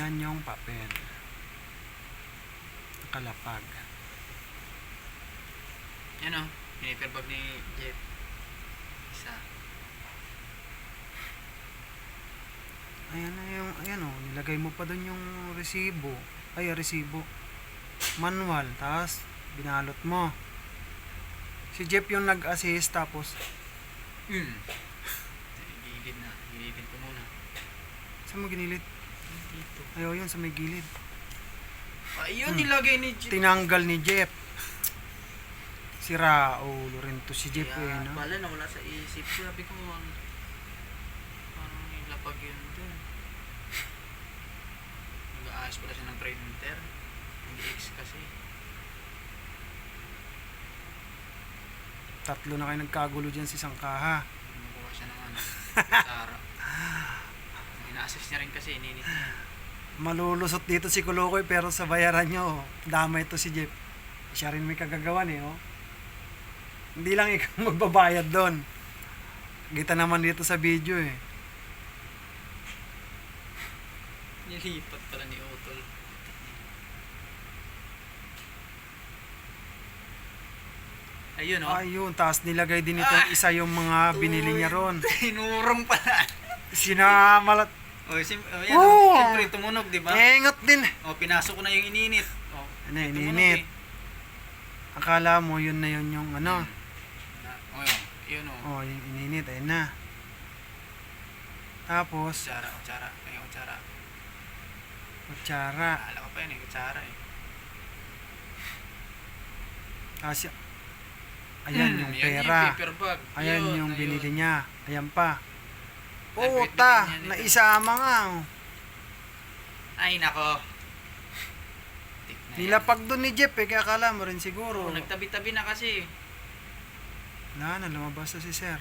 Ayan yung papel. Nakalapag. Yan o, paperbag ni Jeff. Isa. Ayan na yung, ayan o, nilagay mo pa dun yung resibo. Ay, resibo. Manual, tapos binalot mo. Si Jeff yung nag-assist, tapos Gilid na, gilidin ko muna. saan mo ginilid? Dito. Ayaw yun, sa may gilid. Ayun, nilagay ni Jeff. Tinanggal ni Jeff. Sira ulo rin to si Jeff Kaya no? pala nawala sa isip ko. Sabi ko, parang nilapag yun dun. Nag-aayos pala siya ng printer. Nag-X kasi. Tatlo na kayo nagkagulo dyan sa isang kaha. Nakuha siya ng ano, Sara. Ina-assist niya rin kasi, ininit niya. Malulusot dito si Kulukoy, pero sa bayaran nyo, damay to si Jeff. Siya rin may kagagawan oh. Hindi lang ikaw magbabayad doon. Kita naman dito sa video Nilipat pala ni Utol. Ayun oh. Ayun, taas nilagay din itong isa yung mga binili niya ron. Tinurong pala. Sinamalat. O, yan Oo. siyempre tumunog, di ba? Engot din. O, pinasok ko na yung ininit. O, Ano, tumunog ininit. Akala mo yun na yun yung ano. O, yun o. Oh, yung ininit, ayun na. Tapos, Kutsara. Ay, kutsara. kutsara. Akala ko pa yun eh, kutsara eh. Kasi, ayan yung Yan pera. yung paper bag. Ayan Yun, yung ayun. binili niya. Ayan pa. Ay, Puta, bitbitin niya nito. naisama nga. Oh. Ay, nako. Tik na yan. Nilapag doon ni Jeff kaya akala mo rin siguro. Oo, nagtabi-tabi na kasi. Wala na, lumabas na si Sir.